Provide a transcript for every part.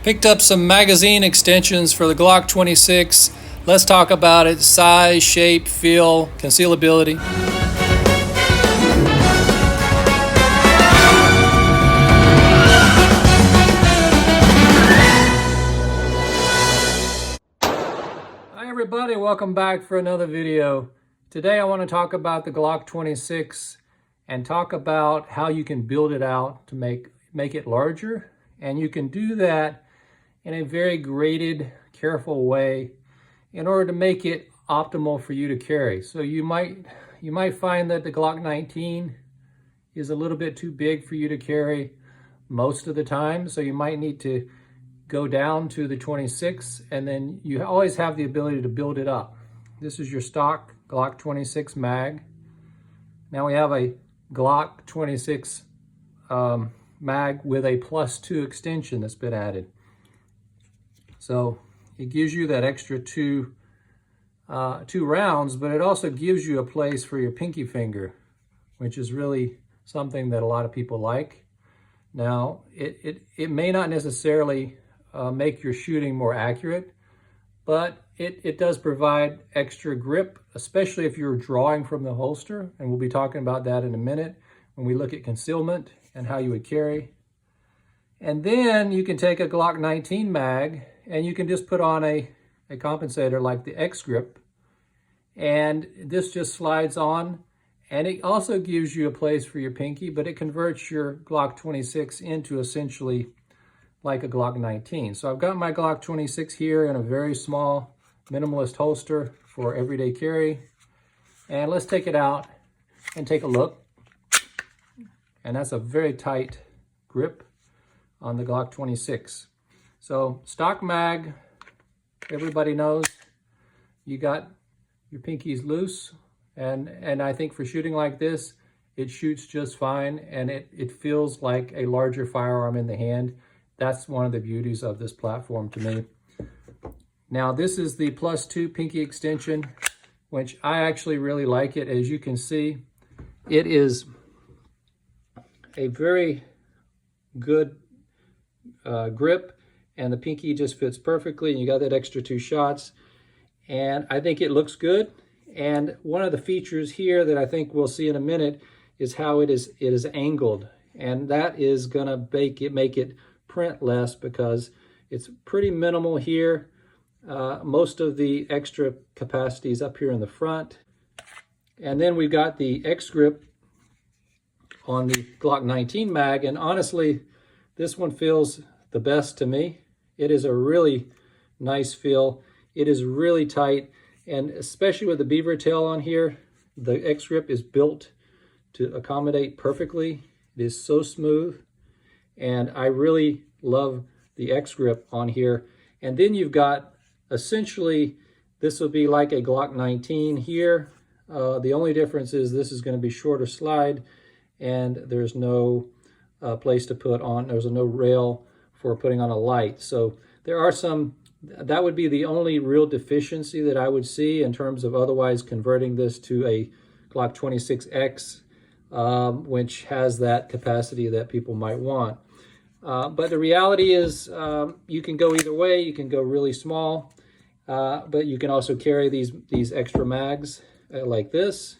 Picked up some magazine extensions for the Glock 26. Let's talk about its size, shape, feel, concealability. Hi everybody, welcome back for another video. Today I want to talk about the Glock 26 and talk about how you can build it out to make it larger. And you can do that in a very graded, careful way in order to make it optimal for you to carry. So you might find that the Glock 19 is a little bit too big for you to carry most of the time. So you might need to go down to the 26, and then you always have the ability to build it up. This is your stock Glock 26 mag. Now we have a Glock 26 mag with a +2 extension that's been added. So it gives you that extra two rounds, but it also gives you a place for your pinky finger, which is really something that a lot of people like. Now, it may not necessarily make your shooting more accurate, but it does provide extra grip, especially if you're drawing from the holster, and we'll be talking about that in a minute when we look at concealment and how you would carry. And then you can take a Glock 19 mag and you can just put on a compensator like the X grip, and this just slides on, and it also gives you a place for your pinky, but it converts your Glock 26 into essentially like a Glock 19. So I've got my Glock 26 here in a very small minimalist holster for everyday carry. And let's take it out and take a look. And that's a very tight grip on the Glock 26. So stock mag, everybody knows you got your pinkies loose, and I think for shooting like this, it shoots just fine, and it feels like a larger firearm in the hand. That's one of the beauties of this platform to me. Now this is the +2 pinky extension, which I actually really like it. As you can see, it is a very good grip, and the pinky just fits perfectly, and you got that extra 2 shots, and I think it looks good. And one of the features here that I think we'll see in a minute is how it is angled, and that is gonna make it print less because it's pretty minimal here. Most of the extra capacity is up here in the front. And then we've got the X grip on the Glock 19 mag, and honestly, this one feels the best to me. It is a really nice feel. It is really tight, and especially with the beaver tail on here, the X grip is built to accommodate perfectly. It is so smooth, and I really love the X grip on here. And then you've got, essentially, this will be like a Glock 19 here. The only difference is this is going to be shorter slide, and there's no place to put on, there's no rail for putting on a light. So there are some, that would be the only real deficiency that I would see in terms of otherwise converting this to a Glock 26X, which has that capacity that people might want. But the reality is you can go either way. You can go really small, but you can also carry these extra mags like this,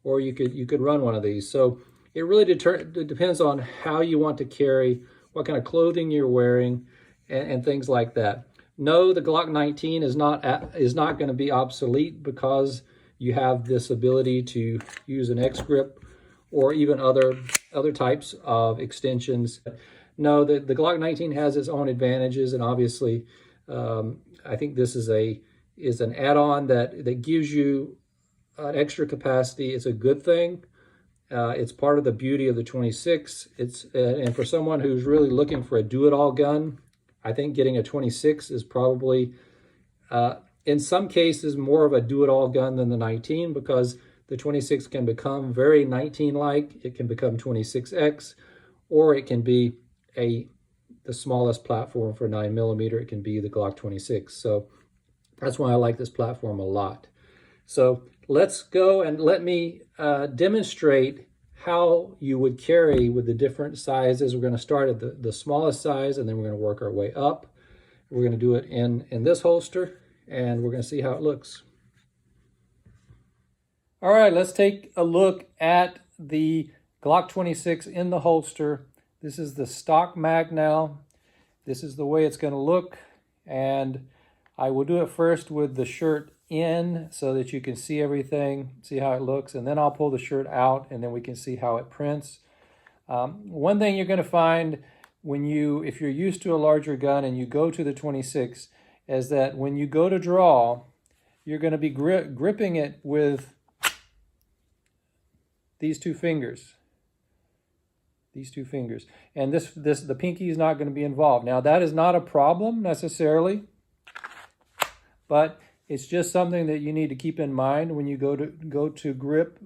or you could run one of these. So it really depends on how you want to carry, what kind of clothing you're wearing, and things like that. No, the Glock 19 is not going to be obsolete because you have this ability to use an X grip or even other types of extensions. No, the Glock 19 has its own advantages, and obviously I think this is an add-on that gives you an extra capacity. It's a good thing. It's part of the beauty of the 26. And for someone who's really looking for a do-it-all gun, I think getting a 26 is probably, in some cases, more of a do-it-all gun than the 19, because the 26 can become very 19-like. It can become 26X, or it can be the smallest platform for 9mm. It can be the Glock 26. So that's why I like this platform a lot. So let's go and let me demonstrate how you would carry with the different sizes. We're going to start at the smallest size, and then we're going to work our way up. We're going to do it in this holster, and we're going to see how it looks. All right, let's take a look at the Glock 26 in the holster. This is the stock mag now. This is the way it's going to look, and I will do it first with the shirt in so that you can see everything, see how it looks, and then I'll pull the shirt out and then we can see how it prints. One thing you're going to find if you're used to a larger gun and you go to the 26 is that when you go to draw, you're going to be gripping it with these two fingers. And the pinky is not going to be involved. Now that is not a problem necessarily, but it's just something that you need to keep in mind when you go to grip.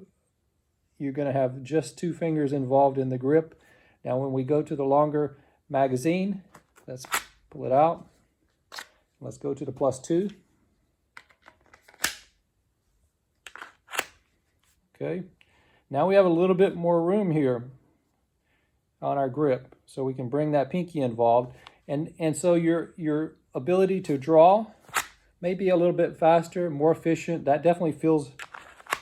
You're going to have just two fingers involved in the grip. Now when we go to the longer magazine, let's pull it out. Let's go to the +2. Okay. Now we have a little bit more room here on our grip, so we can bring that pinky involved. And so your ability to draw maybe a little bit faster, more efficient. That definitely feels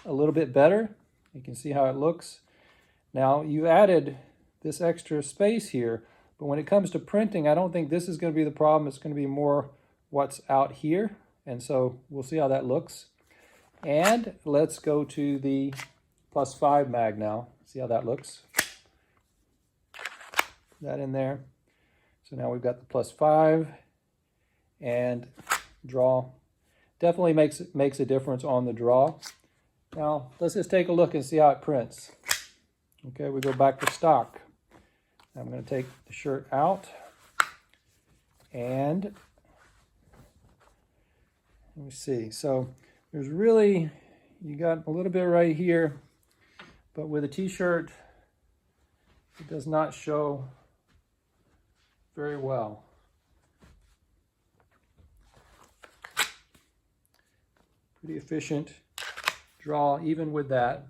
a little bit better. You can see how it looks. Now you added this extra space here, but when it comes to printing, I don't think this is going to be the problem. It's going to be more what's out here. And so we'll see how that looks. And let's go to the +5 mag now. See how that looks. Put that in there. So now we've got the +5 and draw. Definitely makes a difference on the draw. Now let's just take a look and see how it prints. Okay, we go back to stock. I'm going to take the shirt out, and let me see. So there's really, you got a little bit right here, but with a t-shirt, it does not show very well. Pretty efficient draw even with that.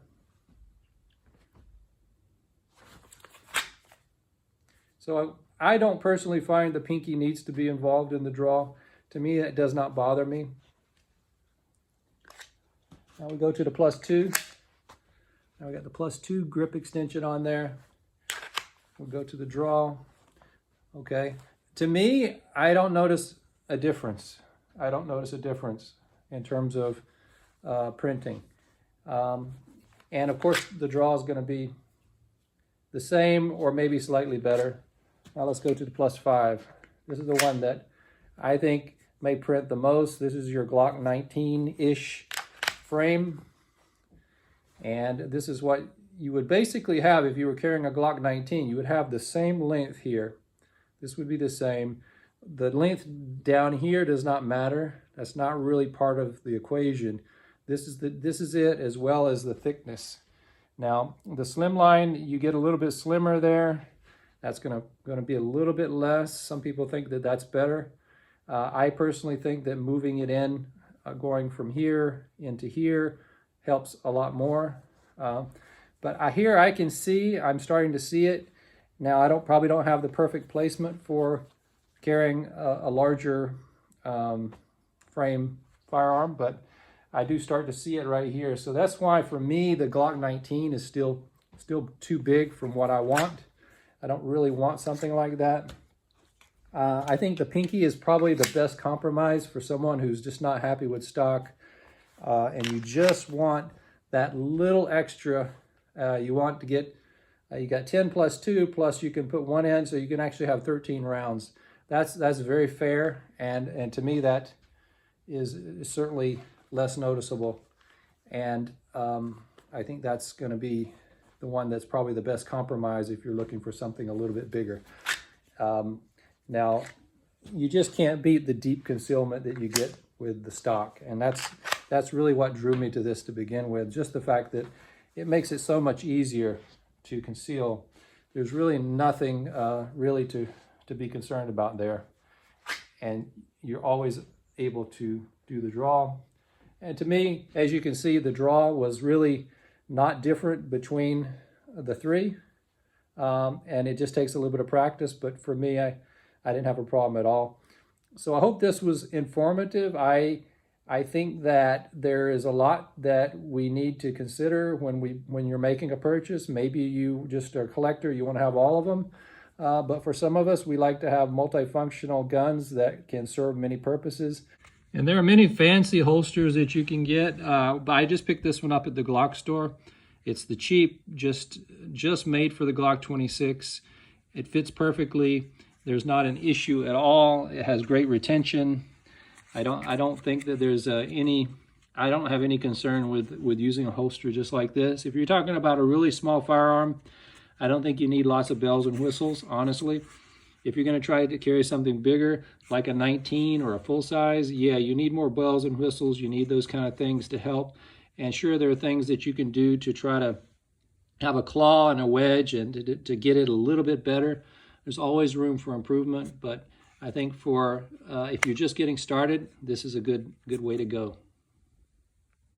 So I don't personally find the pinky needs to be involved in the draw. To me, it does not bother me. Now we go to the +2. Now we got the +2 grip extension on there. We'll go to the draw. Okay. To me, I don't notice a difference. I don't notice a difference in terms of printing. And of course, the draw is going to be the same or maybe slightly better. Now let's go to the +5. This is the one that I think may print the most. This is your Glock 19-ish frame. And this is what you would basically have if you were carrying a Glock 19. You would have the same length here. This would be the same. The length down here does not matter. That's not really part of the equation. This is it, as well as the thickness. Now, the slim line, you get a little bit slimmer there. That's gonna be a little bit less. Some people think that that's better. I personally think that moving it in, going from here into here, helps a lot more. But here I can see, I'm starting to see it. Now, I probably don't have the perfect placement for carrying a larger frame firearm, but I do start to see it right here. So that's why for me, the Glock 19 is still too big from what I want. I don't really want something like that. I think the pinky is probably the best compromise for someone who's just not happy with stock. And you just want that little extra. You want to get, you got 10 + 2, plus you can put one in, so you can actually have 13 rounds. That's very fair. And to me, that is certainly less noticeable. And I think that's going to be the one that's probably the best compromise if you're looking for something a little bit bigger. Now, you just can't beat the deep concealment that you get with the stock. And that's really what drew me to this to begin with. Just the fact that it makes it so much easier to conceal. There's really nothing really to be concerned about there. And you're always able to do the draw. And to me, as you can see, the draw was really not different between the 3. And it just takes a little bit of practice, but for me, I didn't have a problem at all. So I hope this was informative. I think that there is a lot that we need to consider when you're making a purchase. Maybe you just are a collector, you want to have all of them. But for some of us, we like to have multifunctional guns that can serve many purposes. And there are many fancy holsters that you can get. But I just picked this one up at the GlockStore. It's the cheap, just made for the Glock 26. It fits perfectly. There's not an issue at all. It has great retention. I don't think that there's I don't have any concern with using a holster just like this. If you're talking about a really small firearm, I don't think you need lots of bells and whistles, honestly. If you're going to try to carry something bigger, like a 19 or a full size, yeah, you need more bells and whistles. You need those kind of things to help. And sure, there are things that you can do to try to have a claw and a wedge and to get it a little bit better. There's always room for improvement, but I think for if you're just getting started, this is a good way to go.